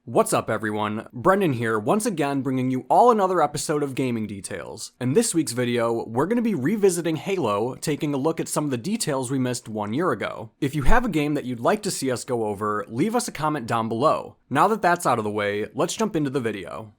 What's up everyone, Brenden here, once again bringing you all another episode of Gaming Details. In this week's video, we're going to be revisiting Halo, taking a look at some of the details we missed 1 year ago. If you have a game that you'd like to see us go over, leave us a comment down below. Now that that's out of the way, let's jump into the video.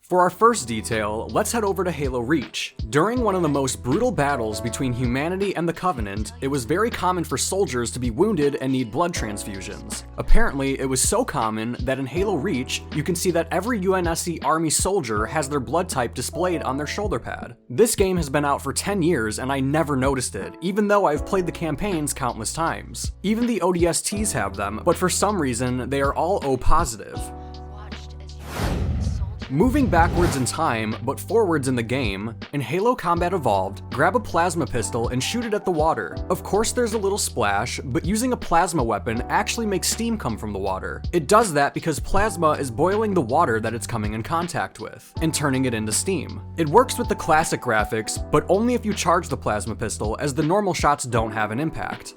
For our first detail, let's head over to Halo Reach. During one of the most brutal battles between humanity and the Covenant, it was very common for soldiers to be wounded and need blood transfusions. Apparently, it was so common that in Halo Reach, you can see that every UNSC Army soldier has their blood type displayed on their shoulder pad. This game has been out for 10 years and I never noticed it, even though I've played the campaigns countless times. Even the ODSTs have them, but for some reason, they are all O positive. Moving backwards in time, but forwards in the game, in Halo Combat Evolved, grab a plasma pistol and shoot it at the water. Of course there's a little splash, but using a plasma weapon actually makes steam come from the water. It does that because plasma is boiling the water that it's coming in contact with, and turning it into steam. It works with the classic graphics, but only if you charge the plasma pistol, as the normal shots don't have an impact.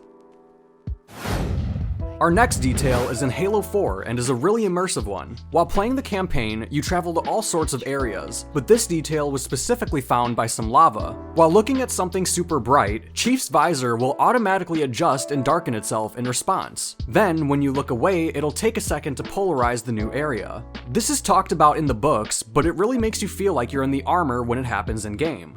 Our next detail is in Halo 4 and is a really immersive one. While playing the campaign, you travel to all sorts of areas, but this detail was specifically found by some lava. While looking at something super bright, Chief's visor will automatically adjust and darken itself in response. Then, when you look away, it'll take a second to polarize the new area. This is talked about in the books, but it really makes you feel like you're in the armor when it happens in game.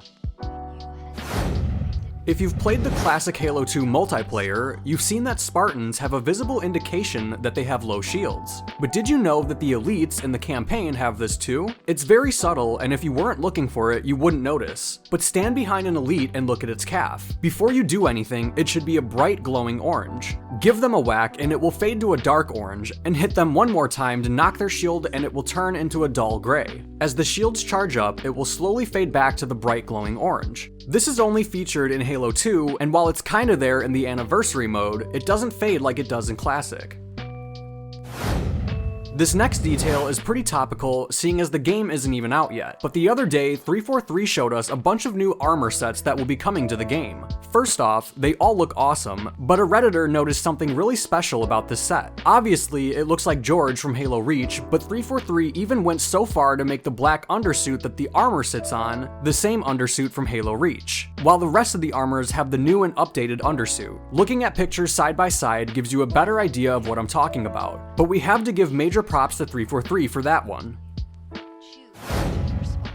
If you've played the classic Halo 2 multiplayer, you've seen that Spartans have a visible indication that they have low shields. But did you know that the elites in the campaign have this too? It's very subtle, and if you weren't looking for it, you wouldn't notice. But stand behind an elite and look at its calf. Before you do anything, it should be a bright glowing orange. Give them a whack and it will fade to a dark orange, and hit them one more time to knock their shield and it will turn into a dull gray. As the shields charge up, it will slowly fade back to the bright glowing orange. This is only featured in Halo 2, and while it's kinda there in the anniversary mode, it doesn't fade like it does in Classic. This next detail is pretty topical, seeing as the game isn't even out yet, but the other day 343 showed us a bunch of new armor sets that will be coming to the game. First off, they all look awesome, but a redditor noticed something really special about this set. Obviously, it looks like George from Halo Reach, but 343 even went so far to make the black undersuit that the armor sits on the same undersuit from Halo Reach, while the rest of the armors have the new and updated undersuit. Looking at pictures side by side gives you a better idea of what I'm talking about, but we have to give major props to 343 for that one.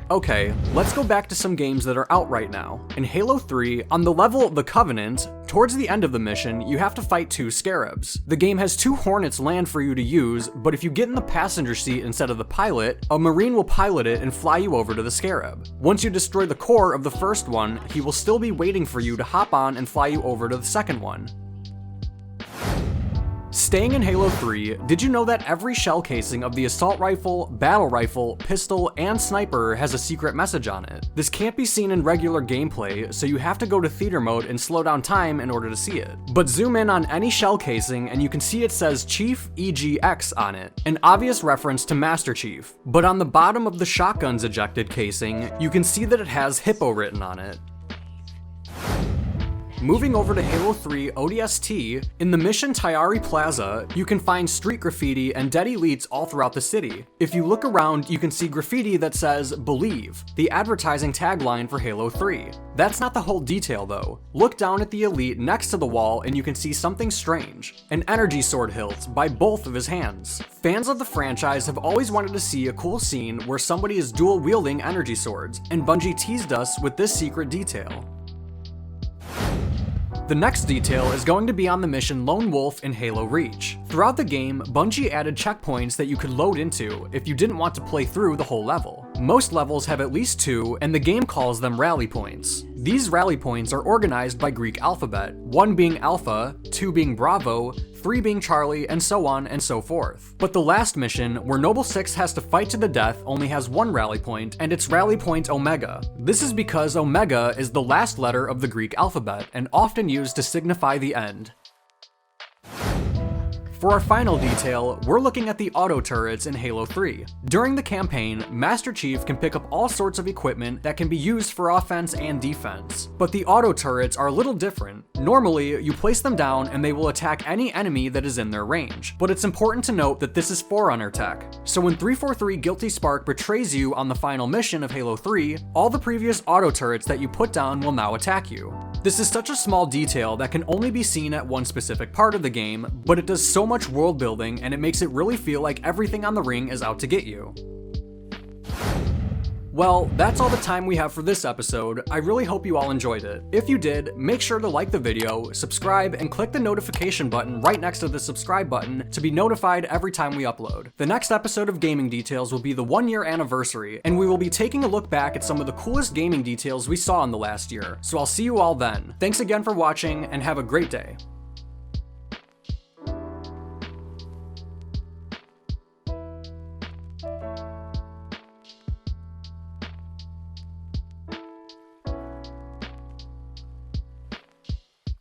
Okay, let's go back to some games that are out right now. In Halo 3, on the level of the Covenant, towards the end of the mission, you have to fight 2 Scarabs. The game has 2 Hornets land for you to use, but if you get in the passenger seat instead of the pilot, a Marine will pilot it and fly you over to the Scarab. Once you destroy the core of the first one, he will still be waiting for you to hop on and fly you over to the second one. Staying in Halo 3, did you know that every shell casing of the assault rifle, battle rifle, pistol, and sniper has a secret message on it? This can't be seen in regular gameplay, so you have to go to theater mode and slow down time in order to see it. But zoom in on any shell casing and you can see it says Chief EGX on it, an obvious reference to Master Chief. But on the bottom of the shotgun's ejected casing, you can see that it has Hippo written on it. Moving over to Halo 3 ODST, in the mission Tyari Plaza, you can find street graffiti and dead elites all throughout the city. If you look around, you can see graffiti that says, "Believe," the advertising tagline for Halo 3. That's not the whole detail though. Look down at the elite next to the wall and you can see something strange. An energy sword hilt by both of his hands. Fans of the franchise have always wanted to see a cool scene where somebody is dual wielding energy swords, and Bungie teased us with this secret detail. The next detail is going to be on the mission Lone Wolf in Halo Reach. Throughout the game, Bungie added checkpoints that you could load into if you didn't want to play through the whole level. Most levels have at least 2, and the game calls them rally points. These rally points are organized by Greek alphabet, 1 being Alpha, 2 being Bravo, 3 being Charlie, and so on and so forth. But the last mission, where Noble 6 has to fight to the death, only has 1 rally point, and it's rally point Omega. This is because Omega is the last letter of the Greek alphabet, and often used to signify the end. For our final detail, we're looking at the auto turrets in Halo 3. During the campaign, Master Chief can pick up all sorts of equipment that can be used for offense and defense. But the auto turrets are a little different. Normally, you place them down and they will attack any enemy that is in their range. But it's important to note that this is Forerunner tech. So when 343 Guilty Spark betrays you on the final mission of Halo 3, all the previous auto turrets that you put down will now attack you. This is such a small detail that can only be seen at one specific part of the game, but it does so much world building and it makes it really feel like everything on the ring is out to get you. Well, that's all the time we have for this episode. I really hope you all enjoyed it. If you did, make sure to like the video, subscribe, and click the notification button right next to the subscribe button to be notified every time we upload. The next episode of Gaming Details will be the 1-year anniversary, and we will be taking a look back at some of the coolest gaming details we saw in the last year. So I'll see you all then. Thanks again for watching, and have a great day.